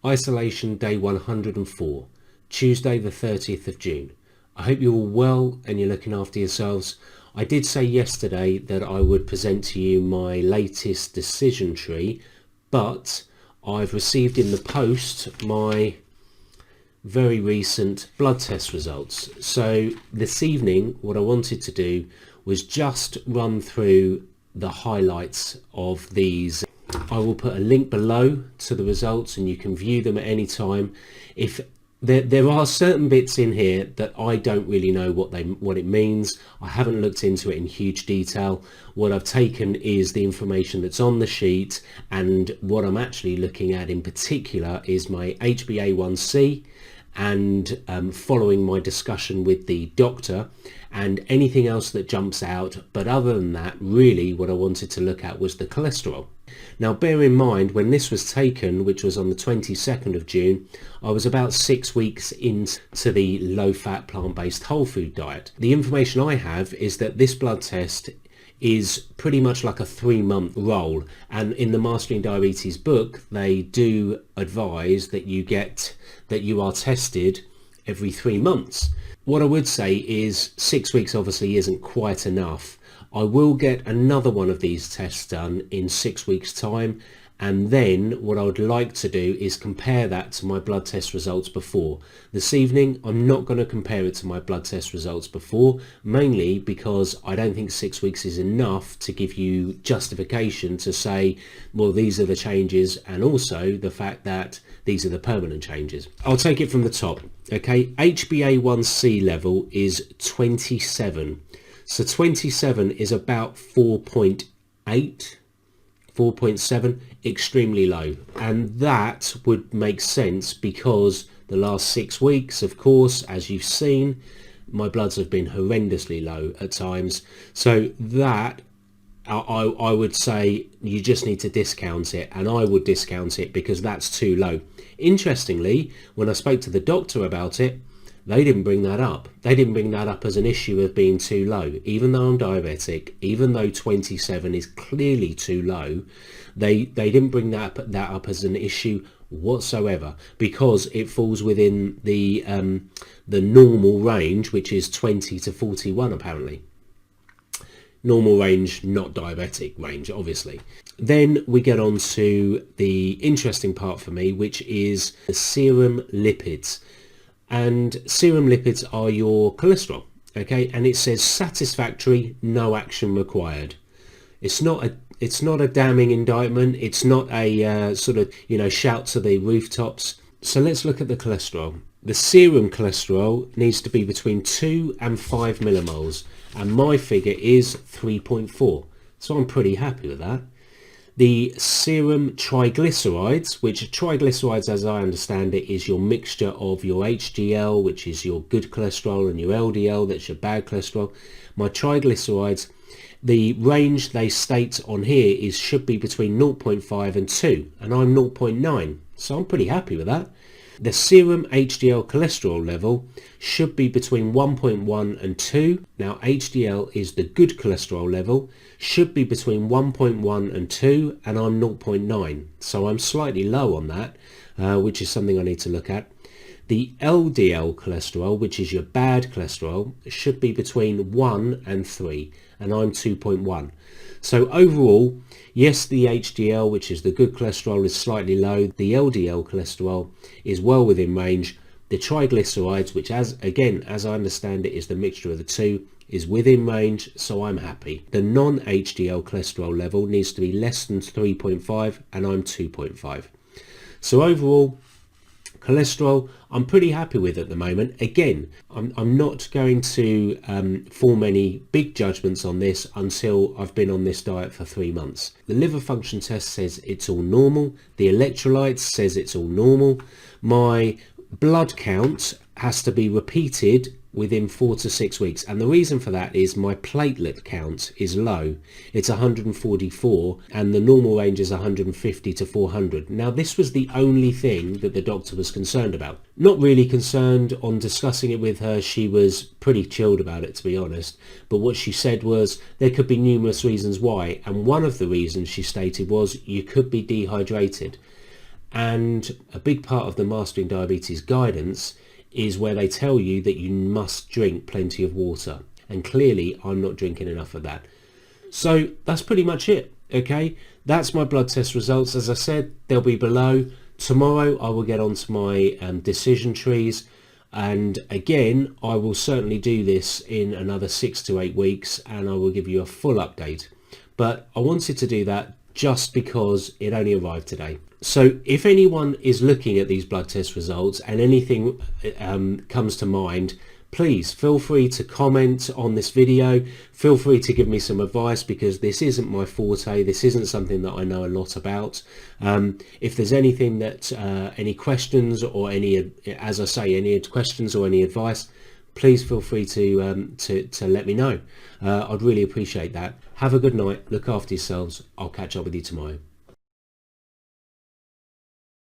Isolation day 104, Tuesday the 30th of June. I hope you're all well and you're looking after yourselves. I did say yesterday that I would present to you my latest decision tree, but I've received in the post my very recent blood test results. So this evening what I wanted to do was just run through the highlights of these. I will put a link below to the results and you can view them at any time. If there are certain bits in here that I don't really know what it means. I haven't looked into it in huge detail. What I've taken is the information that's on the sheet, and what I'm actually looking at in particular is my HbA1c and following my discussion with the doctor, and anything else that jumps out. But other than that, really what I wanted to look at was the cholesterol. Now bear in mind, when this was taken, which was on the 22nd of June, I was about 6 weeks into the low-fat plant-based whole food diet. The information I have is that this blood test is pretty much like a 3-month roll, and in the Mastering Diabetes book they do advise that you are tested every 3 months. What I would say is 6 weeks obviously isn't quite enough. I will get another one of these tests done in 6 weeks time, and then what I would like to do is compare that to my blood test results before. This evening I'm not going to compare it to my blood test results before, mainly because I don't think 6 weeks is enough to give you justification to say, well, these are the changes, and also the fact that these are the permanent changes. I'll take it from the top. Okay, HbA1c level is 27. So 27 is about 4.8, 4.7, extremely low. And that would make sense because the last 6 weeks, of course, as you've seen, my bloods have been horrendously low at times. So that, I would say you just need to discount it, and I would discount it because that's too low. Interestingly, when I spoke to the doctor about it, they didn't bring that up. They didn't bring that up as an issue of being too low. Even though I'm diabetic, even though 27 is clearly too low, they didn't bring that up as an issue whatsoever, because it falls within the normal range, which is 20 to 41 apparently. Normal range, not diabetic range, obviously. Then we get on to the interesting part for me, which is the serum lipids. And serum lipids are your cholesterol, okay? And it says satisfactory, no action required. It's not a damning indictment. It's not a sort of, shout to the rooftops. So let's look at the cholesterol. The serum cholesterol needs to be between 2 and 5 millimoles, and my figure is 3.4. So I'm pretty happy with that. The serum triglycerides, which triglycerides, as I understand it, is your mixture of your HDL, which is your good cholesterol, and your LDL, that's your bad cholesterol. My triglycerides, the range they state on here should be between 0.5 and 2, and I'm 0.9, so I'm pretty happy with that. The serum HDL cholesterol level should be between 1.1 and 2. Now HDL is the good cholesterol level, should be between 1.1 and 2, and I'm 0.9. So I'm slightly low on that, which is something I need to look at. The LDL cholesterol, which is your bad cholesterol, should be between 1 and 3, and I'm 2.1. So overall, yes, the HDL, which is the good cholesterol, is slightly low. The LDL cholesterol is well within range. The triglycerides, which as I understand it is the mixture of the two, is within range, so I'm happy. The non-HDL cholesterol level needs to be less than 3.5, and I'm 2.5. So overall, cholesterol, I'm pretty happy with at the moment. Again, I'm not going to form any big judgments on this until I've been on this diet for 3 months. The liver function test says it's all normal. The electrolytes says it's all normal. My blood count has to be repeated within 4 to 6 weeks, and the reason for that is my platelet count is low. It's 144, and the normal range is 150 to 400. Now this was the only thing that the doctor was concerned about. Not really concerned. On discussing it with her, she was pretty chilled about it, to be honest, but what she said was there could be numerous reasons why, and one of the reasons she stated was you could be dehydrated. And a big part of the Mastering Diabetes guidance is where they tell you that you must drink plenty of water. And clearly I'm not drinking enough of that. So that's pretty much it. Okay, that's my blood test results. As I said, they'll be below. Tomorrow I will get onto my decision trees, and again I will certainly do this in another 6 to 8 weeks, and I will give you a full update. But I wanted to do that just because it only arrived today. So if anyone is looking at these blood test results and anything comes to mind, please feel free to comment on this video. Feel free to give me some advice, because this isn't my forte. This isn't something that I know a lot about. If there's anything that any questions or any, as I say, any questions or any advice, please feel free to let me know. I'd really appreciate that. Have a good night. Look after yourselves. I'll catch up with you tomorrow.